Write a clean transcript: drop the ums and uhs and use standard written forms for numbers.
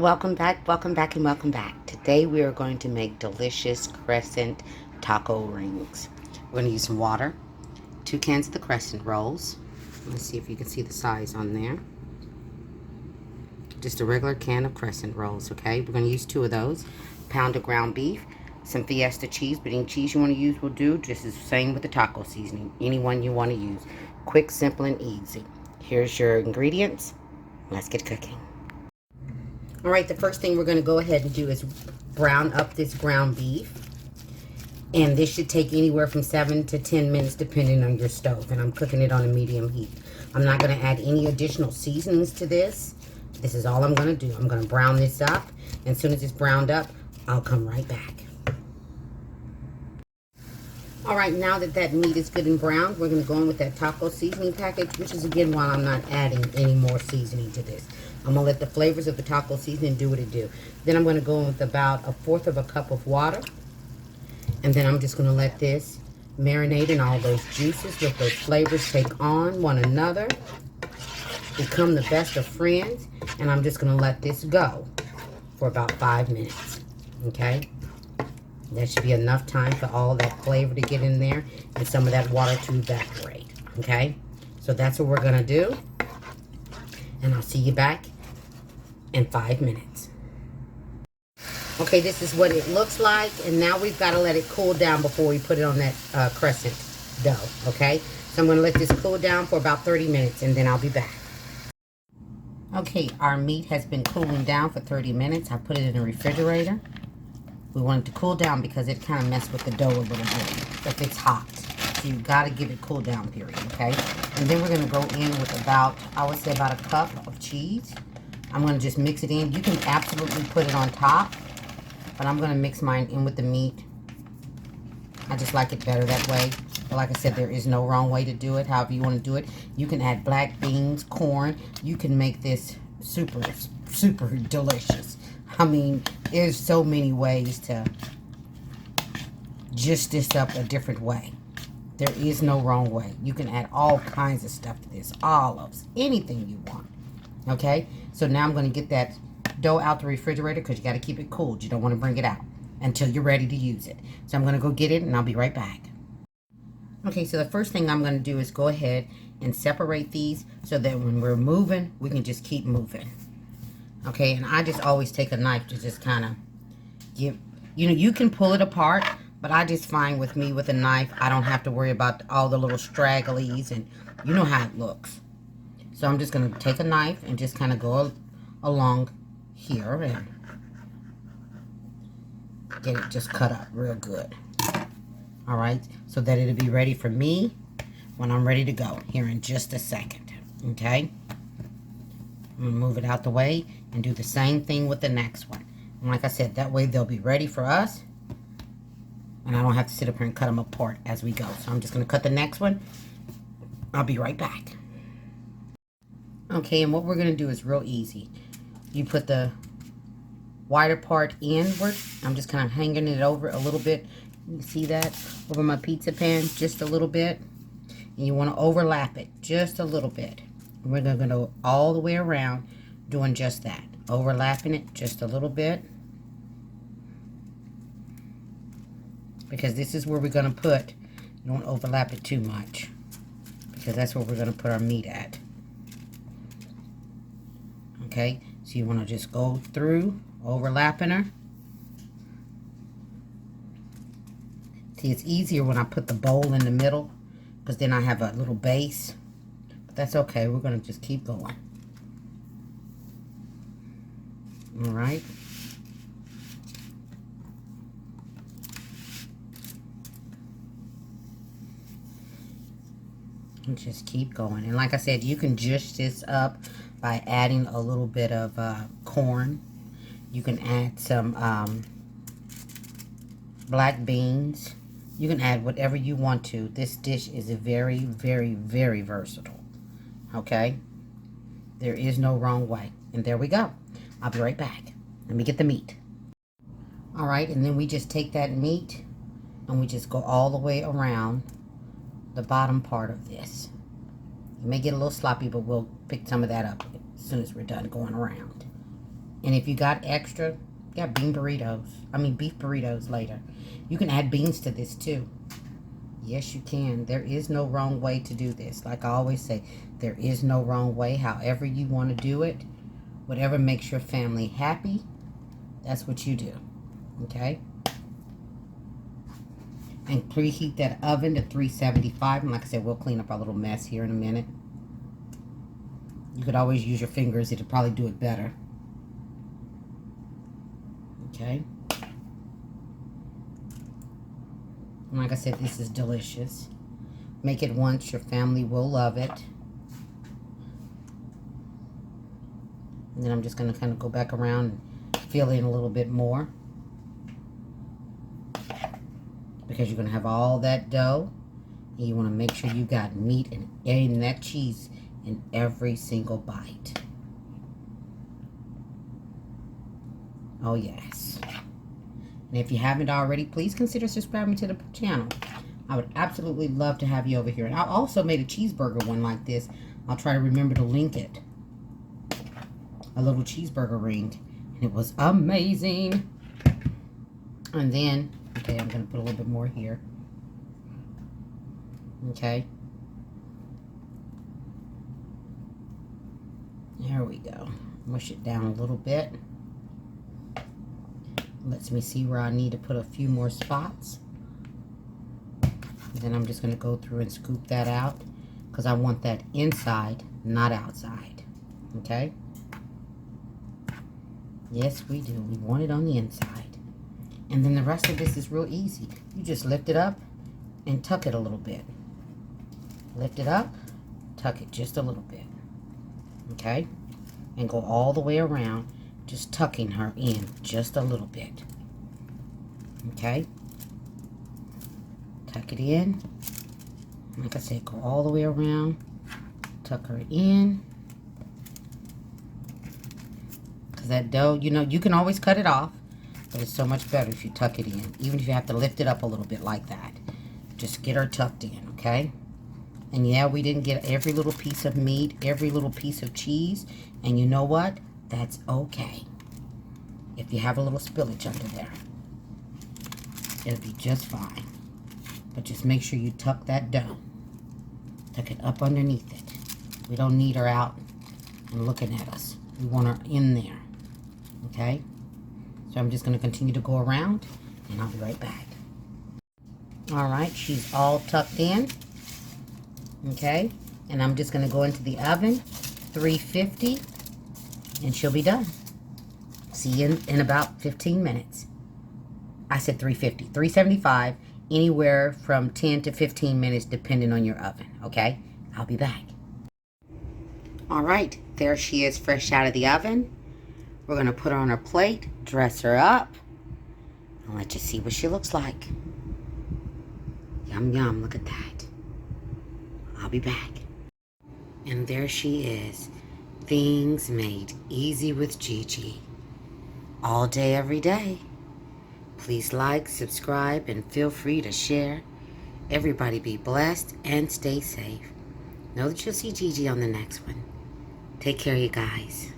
welcome back, and welcome back. Today we are going to make delicious crescent taco rings. We're going to use some water, 2 cans of the crescent rolls. Let's see if you can see the size on there. Just a regular can of crescent rolls, okay? We're going to use 2 of those. Pound of ground beef, some Fiesta cheese, but any cheese you want to use will do. Just the same with the taco seasoning. Any one you want to use. Quick, simple, and easy. Here's your ingredients. Let's get cooking. All right, the first thing we're going to go ahead and do is brown up this ground beef. And this should take anywhere from 7 to 10 minutes depending on your stove. And I'm cooking it on a medium heat. I'm not going to add any additional seasonings to this. This is all I'm going to do. I'm going to brown this up. And as soon as it's browned up, I'll come right back. All right, now that that meat is good and browned, we're going to go in with that taco seasoning package, which is, again, why I'm not adding any more seasoning to this. I'm going to let the flavors of the taco seasoning do what it do. Then I'm going to go in with about 1/4 of a cup of water. And then I'm just going to let this marinate in all those juices. Let those flavors take on one another. Become the best of friends. And I'm just going to let this go for about 5 minutes. Okay? That should be enough time for all that flavor to get in there and some of that water to evaporate. Okay? So that's what we're going to do. And I'll see you back in 5 minutes. Okay, this is what it looks like. And now we've got to let it cool down before we put it on that crescent dough. Okay? So I'm going to let this cool down for about 30 minutes and then I'll be back. Okay, our meat has been cooling down for 30 minutes. I put it in the refrigerator. We want it to cool down because it kind of messed with the dough a little bit if it's hot. So you've got to give it cool down period, okay? And then we're going to go in with about, I would say about 1 cup of cheese. I'm going to just mix it in. You can absolutely put it on top, but I'm going to mix mine in with the meat. I just like it better that way. But like I said, there is no wrong way to do it. However you want to do it. You can add black beans, corn. You can make this super, super delicious. I mean, there's so many ways to just this up a different way. There is no wrong way. You can add all kinds of stuff to this. Olives, anything you want. Okay? So now I'm going to get that dough out the refrigerator because you got to keep it cooled. You don't want to bring it out until you're ready to use it. So I'm going to go get it and I'll be right back. Okay, so the first thing I'm going to do is go ahead and separate these so that when we're moving, we can just keep moving. Okay, and I just always take a knife to just kind of give, you can pull it apart, but I just find with me with a knife, I don't have to worry about all the little stragglies and you know how it looks. So I'm just going to take a knife and just kind of go along here and get it just cut up real good. All right, so that it'll be ready for me when I'm ready to go here in just a second. Okay, I'm going to move it out the way and do the same thing with the next one. And like I said, that way they'll be ready for us. And I don't have to sit up here and cut them apart as we go. So I'm just going to cut the next one. I'll be right back. Okay, and what we're going to do is real easy. You put the wider part inward. I'm just kind of hanging it over a little bit. You see that? Over my pizza pan, just a little bit. And you want to overlap it just a little bit. And we're going to go all the way around doing just that. Overlapping it just a little bit. Because this is where we're going to put, you don't overlap it too much. Because that's where we're going to put our meat at. Okay, so you want to just go through, overlapping her. See, it's easier when I put the bowl in the middle. Because then I have a little base. But that's okay, we're going to just keep going. Alright. And just keep going. And like I said, you can juice this up by adding a little bit of corn. You can add some black beans. You can add whatever you want to. This dish is very, very, very versatile. Okay? There is no wrong way. And there we go. I'll be right back. Let me get the meat. Alright, and then we just take that meat and we just go all the way around the bottom part of this. It may get a little sloppy, but we'll pick some of that up as soon as we're done going around. And if you got extra, you got beef burritos later. You can add beans to this too. Yes, you can. There is no wrong way to do this. Like I always say, there is no wrong way. However you want to do it, whatever makes your family happy, that's what you do. Okay? And preheat that oven to 375. And like I said, we'll clean up our little mess here in a minute. You could always use your fingers. It'll probably do it better. Okay? And like I said, this is delicious. Make it once. Your family will love it. And then I'm just going to kind of go back around and fill in a little bit more. Because you're going to have all that dough. And you want to make sure you got meat and that cheese in every single bite. Oh, yes. And if you haven't already, please consider subscribing to the channel. I would absolutely love to have you over here. And I also made a cheeseburger one like this. I'll try to remember to link it. A little cheeseburger ring. And it was amazing. And then, okay, I'm going to put a little bit more here. Okay. There we go. Mush it down a little bit. Lets me see where I need to put a few more spots. And then I'm just going to go through and scoop that out because I want that inside, not outside. Okay? Yes, we do. We want it on the inside. And then the rest of this is real easy. You just lift it up and tuck it a little bit. Lift it up, tuck it just a little bit. Okay? And go all the way around, just tucking her in just a little bit. Okay? Tuck it in. Like I said, go all the way around, tuck her in. Because that dough, you know, you can always cut it off, but it's so much better if you tuck it in. Even if you have to lift it up a little bit like that. Just get her tucked in, okay? And yeah, we didn't get every little piece of meat, every little piece of cheese. And you know what? That's okay. If you have a little spillage under there, it'll be just fine. But just make sure you tuck that dough. Tuck it up underneath it. We don't need her out and looking at us. We want her in there. Okay? So I'm just going to continue to go around, and I'll be right back. Alright, she's all tucked in. Okay? And I'm just going to go into the oven, 350, and she'll be done. See you in about 15 minutes. I said 350. 375, anywhere from 10 to 15 minutes depending on your oven. Okay? I'll be back. Alright, there she is fresh out of the oven. We're going to put her on her plate, dress her up, and let you see what she looks like. Yum, yum, look at that. I'll be back. And there she is. Things made easy with Gigi. All day, every day. Please like, subscribe, and feel free to share. Everybody be blessed and stay safe. Know that you'll see Gigi on the next one. Take care, you guys.